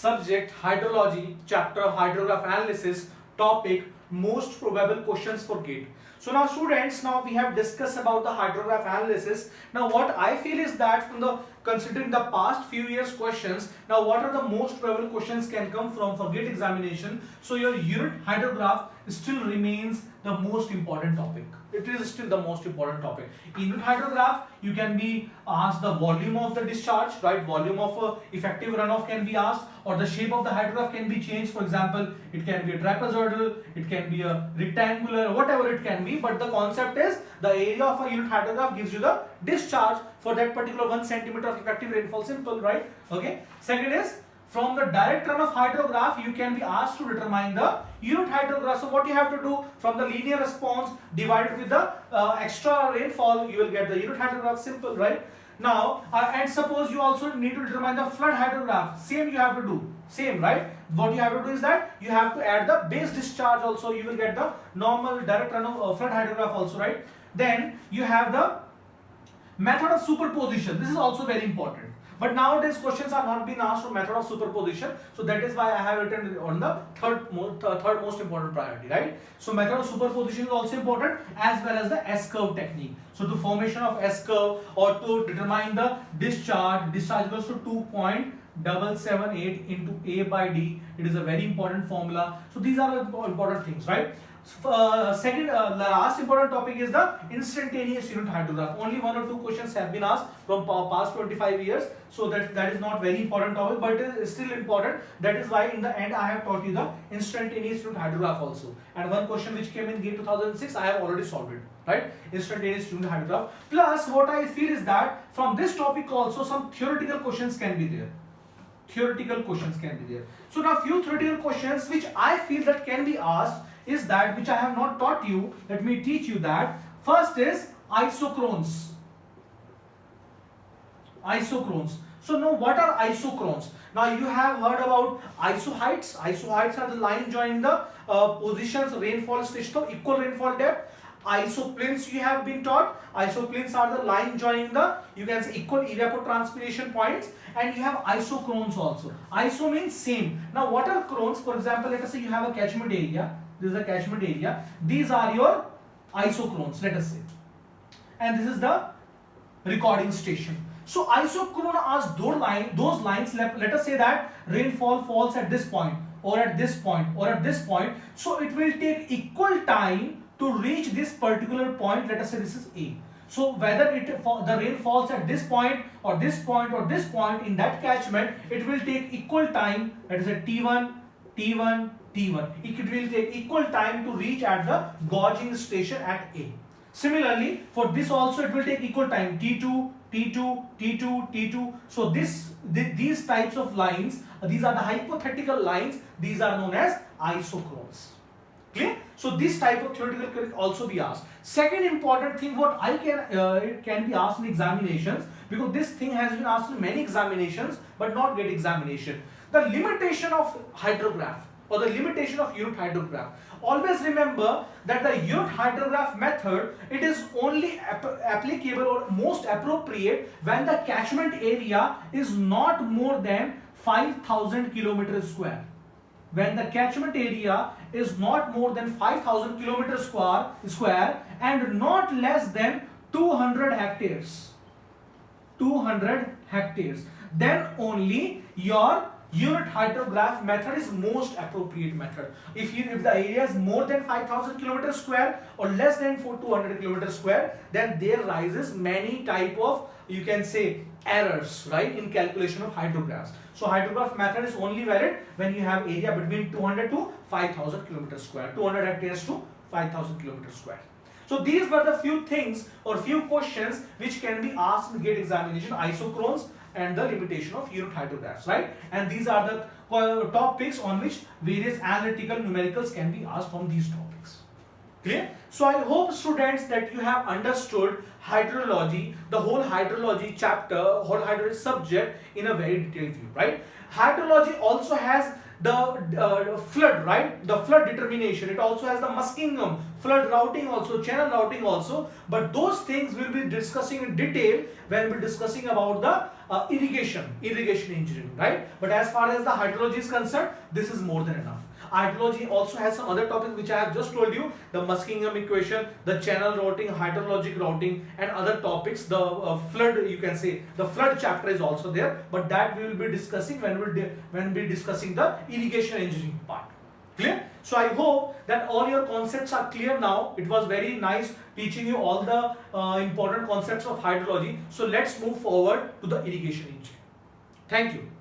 subject hydrology, chapter hydrograph analysis, topic most probable questions for GATE. So now students, now we have discussed about the hydrograph analysis. Now what I feel is that from the considering the past few years questions, now what are the most probable questions can come from for GATE examination. So your unit hydrograph still remains the most important topic. It is still the most important topic. In unit hydrograph, you can be asked the volume of the discharge, right? Volume of effective runoff can be asked, or the shape of the hydrograph can be changed. For example, it can be a trapezoidal, it can be a rectangular, whatever it can be. But the concept is the area of a unit hydrograph gives you the discharge for that particular 1 centimeter of effective rainfall. Simple, right? Okay. Second is, from the direct runoff hydrograph, you can be asked to determine the unit hydrograph. So what you have to do, from the linear response divided with the extra rainfall, you will get the unit hydrograph. Simple, right? Now, and suppose you also need to determine the flood hydrograph. Same you have to do. Same, right? What you have to do is that you have to add the base discharge also. You will get the normal direct runoff flood hydrograph also, right? Then you have the method of superposition. This is also very important. But nowadays questions are not being asked for method of superposition. So that is why I have written on the third most important priority, right? So method of superposition is also important, as well as the S-curve technique. So to formation of S-curve, or to determine the discharge goes to 2.778 into A by D. It is a very important formula. So these are the important things, right? Second, last important topic is the instantaneous unit hydrograph. Only 1 or 2 questions have been asked from past 25 years. So that is not very important topic, but it is still important. That is why in the end I have taught you the instantaneous unit hydrograph also. And one question which came in GATE 2006, I have already solved it, right? Instantaneous unit hydrograph. Plus, what I feel is that from this topic also some theoretical questions can be there. Theoretical questions can be there. So now few theoretical questions which I feel that can be asked is that, which I have not taught you. Let me teach you that. First is isochrones. Isochrones. So now what are isochrones? Now you have heard about isoheights. Isoheights are the line joining the positions rainfall station of equal rainfall depth. Isoplanes you have been taught. Isoplanes are the line joining the, you can say, equal evapotranspiration points. And you have isochrones also. Iso means same. Now what are chrones? For example, let us say you have a catchment area. This is a catchment area. These are your isochrones, let us say. And this is the recording station. So isochrone are those lines, let us say that rainfall falls at this point, or at this point, or at this point. So it will take equal time to reach this particular point. Let us say this is A. So whether the rain falls at this point, or this point, or this point in that catchment, it will take equal time. That is a T1, T1, T1. It will take equal time to reach at the gauging station at A. Similarly, for this also it will take equal time. T2, T2, T2, T2. So these types of lines, these are the hypothetical lines. These are known as isochrones. Clear? So this type of theoretical can also be asked. Second important thing, what it can be asked in examinations, because this thing has been asked in many examinations, but not GATE examination. The limitation of hydrograph, or the limitation of unit hydrograph. Always remember that the unit hydrograph method, it is only applicable or most appropriate when the catchment area is not more than 5,000 kilometers square. When the catchment area is not more than 5,000 kilometers square and not less than 200 hectares. 200 hectares. Then only your unit hydrograph method is most appropriate method. If the area is more than 5,000 kilometers square or less than 200 kilometers square, then there rises many type of, you can say, errors, right, in calculation of hydrographs. So hydrograph method is only valid when you have area between 200 to 5,000 kilometers square, 200 hectares to 5,000 kilometers square. So these were the few things or few questions which can be asked in GATE examination: isochrones and the limitation of unit hydrographs, right? And these are the topics on which various analytical numericals can be asked from these topics. Clear? So I hope, students, that you have understood hydrology, the whole hydrology chapter, whole hydrology subject in a very detailed view, right? Hydrology also has the flood, right? The flood determination. It also has the Muskingum, flood routing also, channel routing also. But those things we'll be discussing in detail when we're discussing about the irrigation engineering, right? But as far as the hydrology is concerned, this is more than enough. Hydrology also has some other topics which I have just told you, the Muskingum equation, the channel routing, hydrologic routing, and other topics. The flood, you can say, the flood chapter is also there, but that we will be discussing when we discussing the irrigation engineering part. Clear? So I hope that all your concepts are clear now. It was very nice teaching you all the important concepts of hydrology. So let's move forward to the irrigation engineering. Thank you.